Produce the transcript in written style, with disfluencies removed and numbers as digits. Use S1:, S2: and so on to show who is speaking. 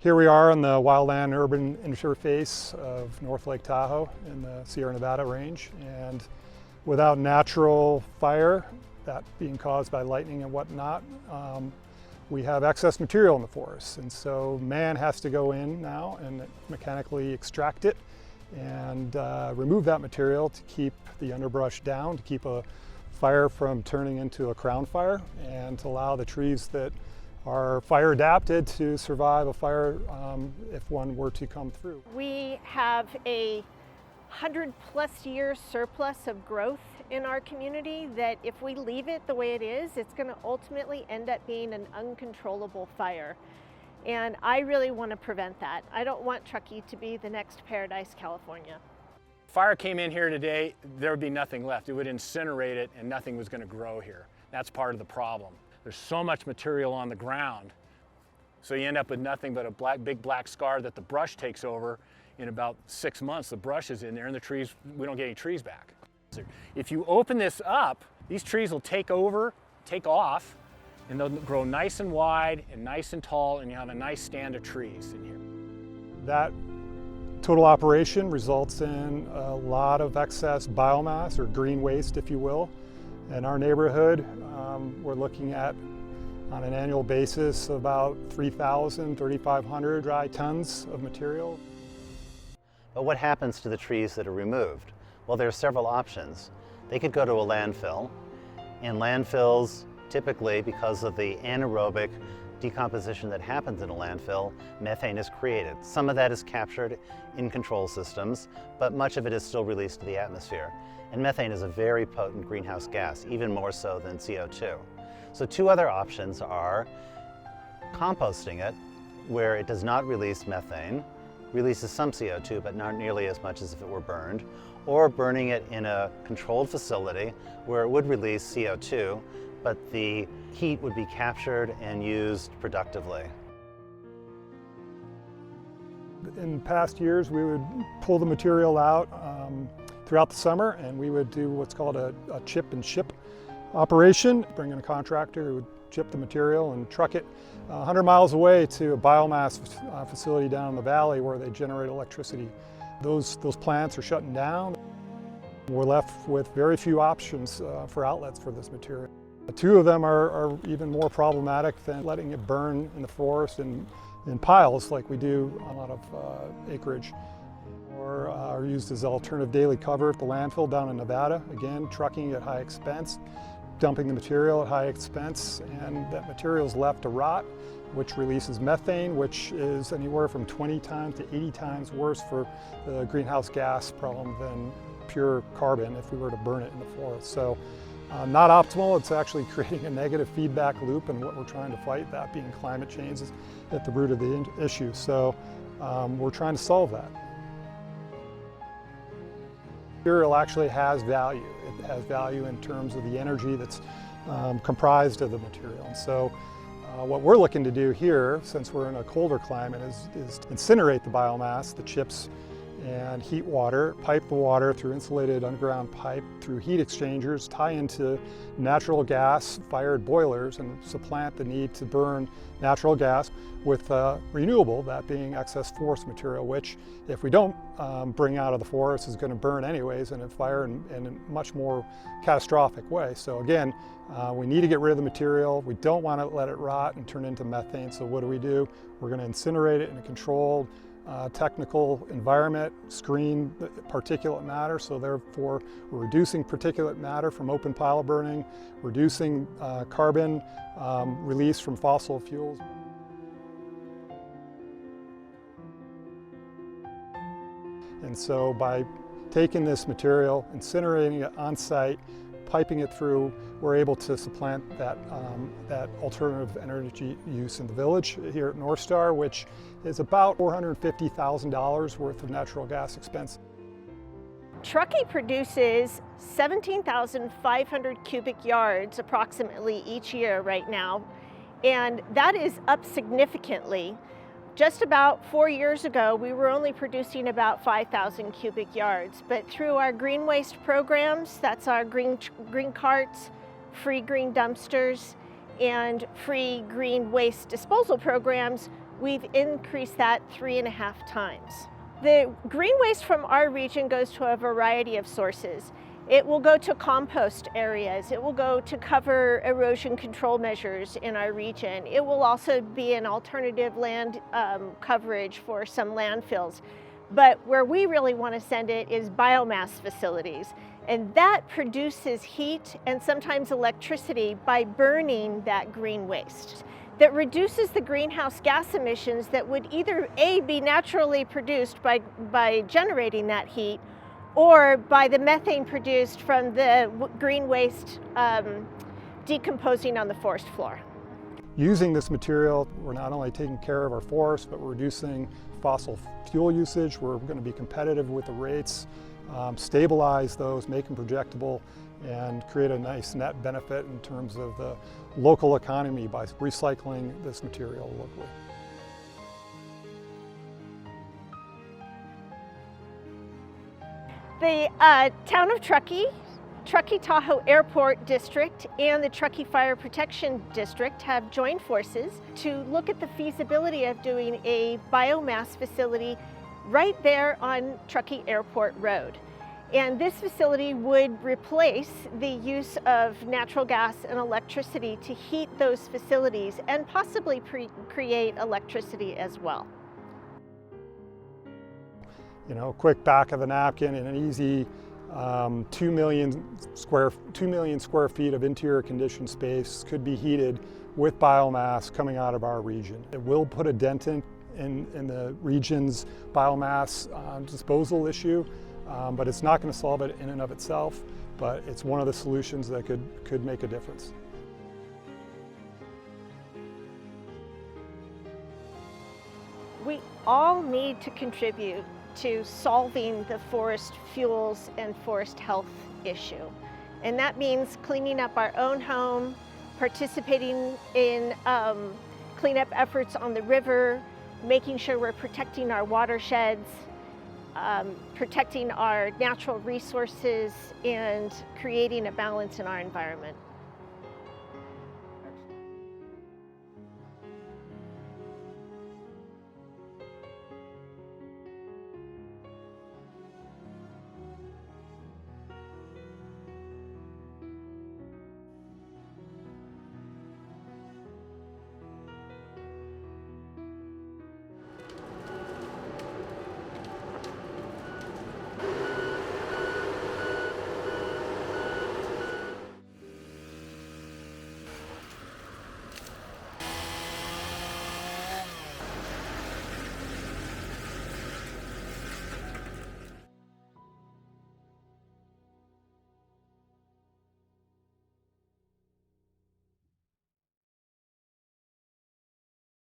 S1: Here we are on the wildland urban interface of North Lake Tahoe in the Sierra Nevada range, and without natural fire, that being caused by lightning and whatnot, we have excess material in the forest, and so man has to go in now and mechanically extract it and remove that material to keep the underbrush down, to keep a fire from turning into a crown fire, and to allow the trees that are fire adapted to survive a fire if one were to come through.
S2: We have a 100+ year surplus of growth in our community that if we leave it the way it is, it's going to ultimately end up being an uncontrollable fire. And I really want to prevent that. I don't want Truckee to be the next Paradise, California.
S3: If fire came in here today, there would be nothing left. It would incinerate it and nothing was going to grow here. That's part of the problem. There's so much material on the ground, so you end up with nothing but a big black scar that the brush takes over. In about 6 months, the brush is in there and the trees, we don't get any trees back. If you open this up, these trees will take off, and they'll grow nice and wide and nice and tall, and you have a nice stand of trees in here.
S1: That total operation results in a lot of excess biomass, or green waste, if you will. In our neighborhood, we're looking at, on an annual basis, about 3,000, 3,500 dry tons of material.
S4: But what happens to the trees that are removed? Well, there are several options. They could go to a landfill. In landfills, typically, because of the anaerobic decomposition that happens in a landfill, methane is created. Some of that is captured in control systems, but much of it is still released to the atmosphere. And methane is a very potent greenhouse gas, even more so than CO2. So two other options are composting it, where it does not release methane, releases some CO2, but not nearly as much as if it were burned, or burning it in a controlled facility where it would release CO2, but the heat would be captured and used productively.
S1: In past years, we would pull the material out throughout the summer, and we would do what's called a chip and ship operation, bring in a contractor who would chip the material and truck it 100 miles away to a biomass facility down in the valley where they generate electricity. Those plants are shutting down. We're left with very few options for outlets for this material. Two of them are even more problematic than letting it burn in the forest in piles like we do on a lot of acreage, or are used as alternative daily cover at the landfill down in Nevada. Again, trucking at high expense, dumping the material at high expense, and that material is left to rot, which releases methane, which is anywhere from 20 times to 80 times worse for the greenhouse gas problem than pure carbon if we were to burn it in the forest. So not optimal. It's actually creating a negative feedback loop, and what we're trying to fight, that being climate change, is at the root of the issue. So we're trying to solve that. Material actually has value. It has value in terms of the energy that's comprised of the material. And so what we're looking to do here, since we're in a colder climate, is incinerate the biomass, the chips, and heat water, pipe the water through insulated underground pipe, through heat exchangers, tie into natural gas fired boilers, and supplant the need to burn natural gas with renewable, that being excess forest material, which if we don't bring out of the forest is going to burn anyways in a fire in a much more catastrophic way. So again, we need to get rid of the material. We don't want to let it rot and turn into methane. So what do? We're going to incinerate it in a controlled technical environment, screen the particulate matter, so therefore we're reducing particulate matter from open pile burning, reducing carbon release from fossil fuels. And so by taking this material, incinerating it on site, piping it through, we're able to supplant that, that alternative energy use in the village here at North Star, which is about $450,000 worth of natural gas expense.
S2: Truckee produces 17,500 cubic yards approximately each year right now, and that is up significantly. Just about 4 years ago, we were only producing about 5,000 cubic yards, but through our green waste programs, that's our green carts, free green dumpsters, and free green waste disposal programs, we've increased that 3.5 times. The green waste from our region goes to a variety of sources. It will go to compost areas. It will go to cover erosion control measures in our region. It will also be an alternative land coverage for some landfills. But where we really want to send it is biomass facilities. And that produces heat and sometimes electricity by burning that green waste. That reduces the greenhouse gas emissions that would either A, be naturally produced by generating that heat, or by the methane produced from the green waste decomposing on the forest floor.
S1: Using this material, we're not only taking care of our forests, but we're reducing fossil fuel usage. We're going to be competitive with the rates, stabilize those, make them projectable, and create a nice net benefit in terms of the local economy by recycling this material locally.
S2: The town of Truckee, Truckee-Tahoe Airport District, and the Truckee Fire Protection District have joined forces to look at the feasibility of doing a biomass facility right there on Truckee Airport Road. And this facility would replace the use of natural gas and electricity to heat those facilities and possibly create electricity as well.
S1: You know, quick back of the napkin and an easy 2 million square feet of interior conditioned space could be heated with biomass coming out of our region. It will put a dent in the region's biomass disposal issue, but it's not going to solve it in and of itself, but it's one of the solutions that could make a difference.
S2: We all need to contribute to solving the forest fuels and forest health issue. And that means cleaning up our own home, participating in cleanup efforts on the river, making sure we're protecting our watersheds, protecting our natural resources, and creating a balance in our environment.